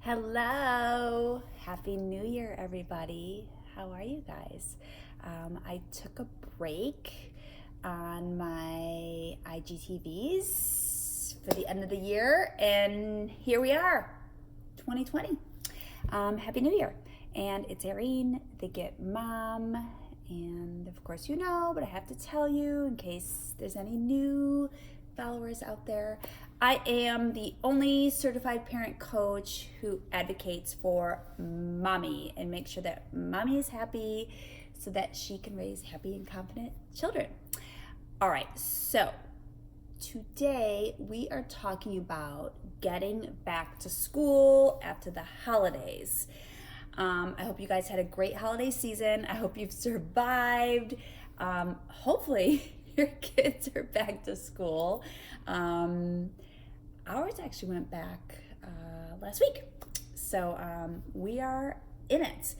Hello! Happy New Year, everybody. How are you guys? I took a break on my IGTVs for the end of the year, and here we are, 2020. Happy New Year. And it's Eirene, the Get Mom. And of course, you know, but I have to tell you in case there's any new followers out there. I am the only certified parent coach who advocates for mommy and makes sure that mommy is happy so that she can raise happy and confident children. All right, so today we are talking about getting back to school after the holidays. I hope you guys had a great holiday season. I hope you've survived. Hopefully your kids are back to school. Ours actually went back last week. So we are in it.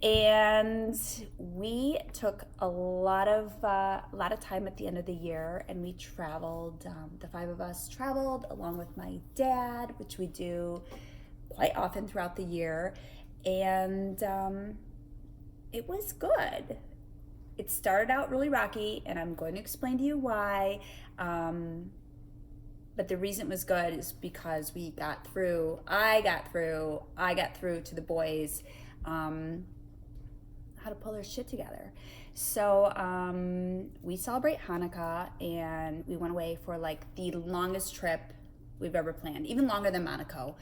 And we took a lot of time at the end of the year, and we traveled. The five of us traveled along with my dad, which we do quite often throughout the year. And it was good. It started out really rocky, and I'm going to explain to you why. But the reason it was good is because I got through to the boys how to pull their shit together. So we celebrate Hanukkah, and we went away for like the longest trip we've ever planned, even longer than Morocco.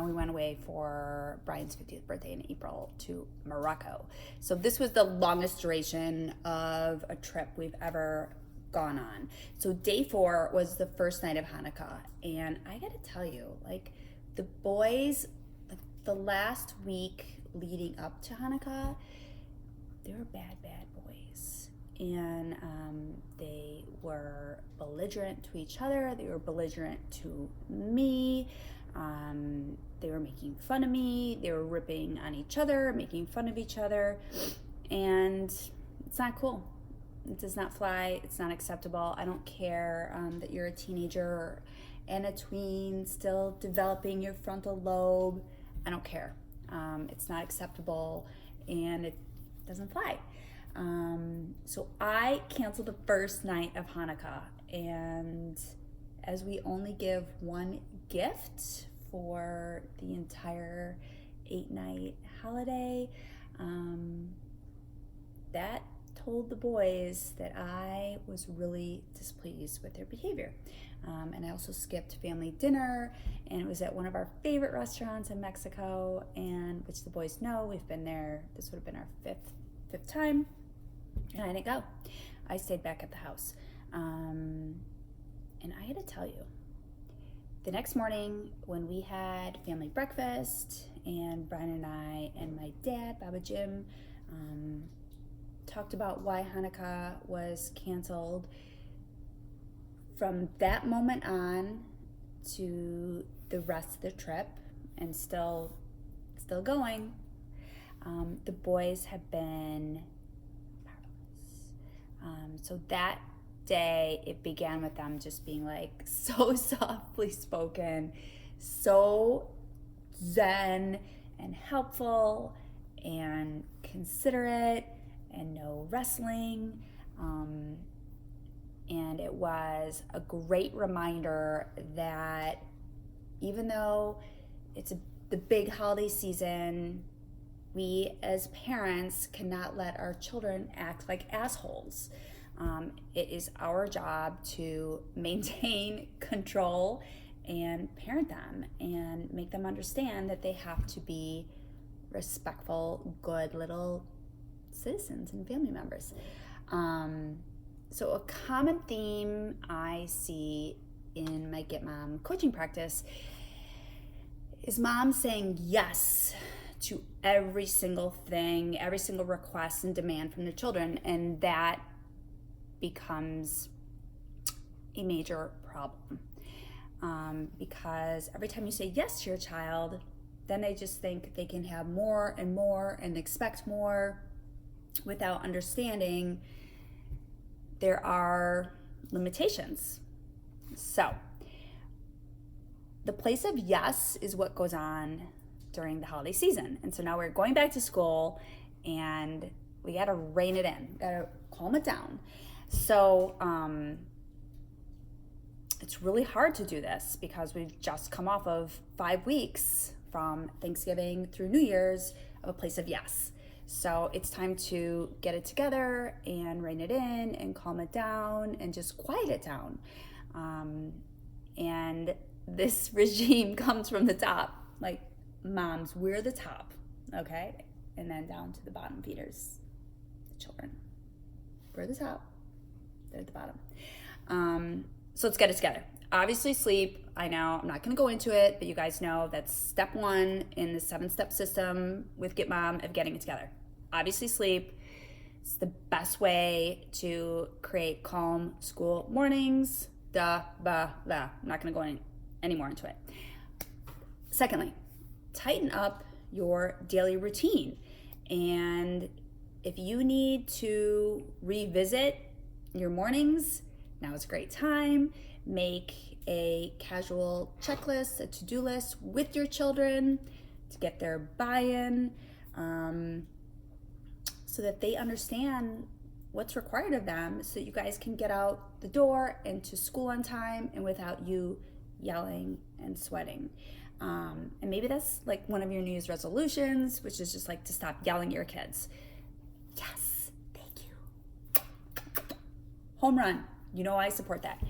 We went away for Brian's 50th birthday in April to Morocco. So this was the longest duration of a trip we've ever gone on. So day 4 was the first night of Hanukkah. And I gotta tell you, like the boys, the last week leading up to Hanukkah, they were bad boys. And they were belligerent to each other. They were belligerent to me. They were making fun of me. They were ripping on each other, making fun of each other. And it's not cool. It does not fly. It's not acceptable. I don't care that you're a teenager and a tween still developing your frontal lobe. I don't care. It's not acceptable, and it doesn't fly. So I canceled the first night of Hanukkah, and as we only give one gift for the entire 8-night holiday, that told the boys that I was really displeased with their behavior. And I also skipped family dinner, and it was at one of our favorite restaurants in Mexico, and which the boys know, we've been there, this would have been our fifth time, and I didn't go. I stayed back at the house. And I had to tell you, the next morning when we had family breakfast, and Brian and I and my dad, Baba Jim, talked about why Hanukkah was canceled. From that moment on to the rest of the trip, and still going, the boys have been marvelous. So that day, it began with them just being like so softly spoken, so zen and helpful and considerate, and no wrestling. And it was a great reminder that even though it's the big holiday season, we as parents cannot let our children act like assholes. It is our job to maintain control and parent them and make them understand that they have to be respectful, good little citizens and family members. So a common theme I see in my Get Mom coaching practice is moms saying yes to every single thing, every single request and demand from their children, and that becomes a major problem. Because every time you say yes to your child, then they just think they can have more and more and expect more without understanding there are limitations. So the place of yes is what goes on during the holiday season. And so now we're going back to school and we got to rein it in, got to calm it down. So it's really hard to do this because we've just come off of 5 weeks from Thanksgiving through New Year's of a place of yes. So it's time to get it together and rein it in and calm it down and just quiet it down. And this regime comes from the top. Like, moms, we're the top, okay? And then down to the bottom feeders, the children. We're the top, they're at the bottom. So let's get it together. Obviously, sleep. I know I'm not going to go into it, but you guys know that's step 1 in the 7-step system with Get Mom of getting it together. Obviously, sleep. It's the best way to create calm school mornings. I'm not going to go any more into it. Secondly, tighten up your daily routine. And if you need to revisit your mornings, now is a great time. Make a casual checklist, a to-do list with your children to get their buy-in, so that they understand what's required of them so that you guys can get out the door and to school on time and without you yelling and sweating. And maybe that's like one of your New Year's resolutions, which is just like to stop yelling at your kids. Yes, thank you. Home run. You know I support that.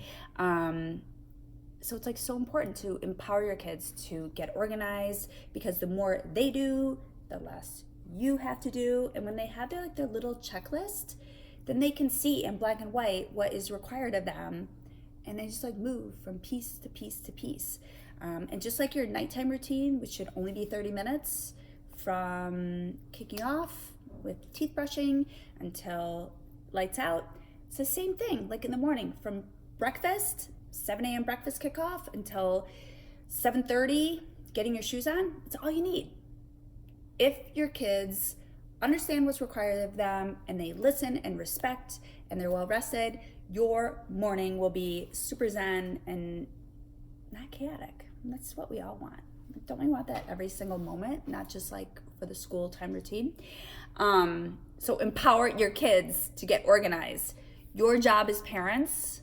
So it's like so important to empower your kids to get organized, because the more they do, the less you have to do. And when they have their little checklist, then they can see in black and white what is required of them, and they just like move from piece to piece to piece. And just like your nighttime routine, which should only be 30 minutes from kicking off with teeth brushing until lights out, it's the same thing. Like in the morning, from breakfast, 7 a.m. breakfast kickoff until 7:30, getting your shoes on, it's all you need. If your kids understand what's required of them and they listen and respect and they're well rested, your morning will be super zen and not chaotic. And that's what we all want. Don't we want that every single moment, not just like for the school time routine? So empower your kids to get organized. Your job as parents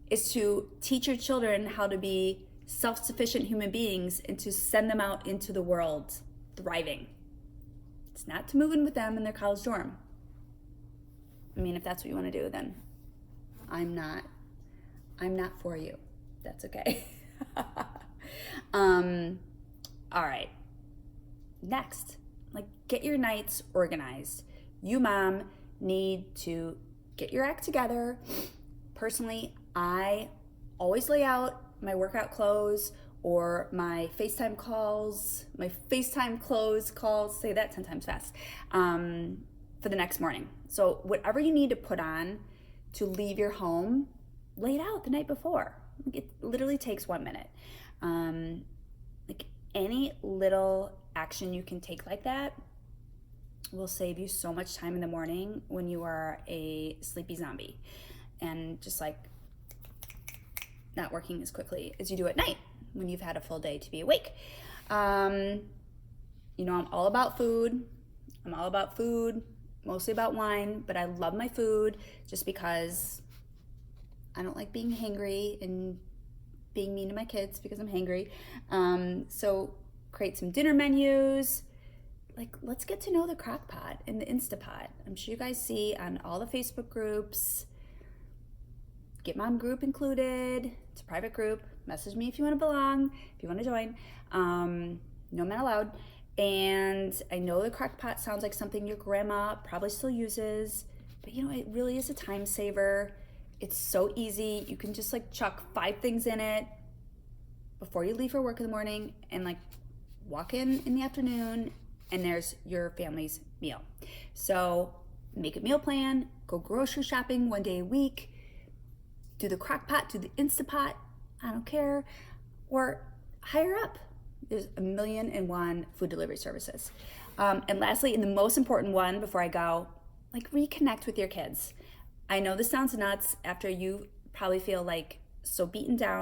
is to teach your children how to be self-sufficient human beings and to send them out into the world thriving. It's not to move in with them in their college dorm. I mean, if that's what you want to do, then I'm not for you. That's okay. All right. Next, like, get your nights organized. You, mom, need to get your act together. Personally, I always lay out my workout clothes or my FaceTime calls, my FaceTime clothes calls, say that 10 times fast, for the next morning. So whatever you need to put on to leave your home, lay it out the night before. It literally takes 1 minute. Like, any little action you can take like that will save you so much time in the morning when you are a sleepy zombie and just like not working as quickly as you do at night when you've had a full day to be awake. I'm all about food. Mostly about wine, but I love my food just because I don't like being hangry and being mean to my kids because I'm hangry. So create some dinner menus. Like, let's get to know the crock pot and the Instapot. I'm sure you guys see on all the Facebook groups, Get Mom group included. It's a private group. Message me if you want to belong, if you want to join. No men allowed. And I know the crock pot sounds like something your grandma probably still uses, but it really is a time saver. It's so easy. You can just like chuck 5 things in it before you leave for work in the morning and like walk in the afternoon, and there's your family's meal. So make a meal plan, go grocery shopping 1 day a week, do the crock pot, do the Instapot, I don't care, or hire up. There's 1,000,001 food delivery services. And lastly, and the most important one before I go, like, reconnect with your kids. I know this sounds nuts after you probably feel like so beaten down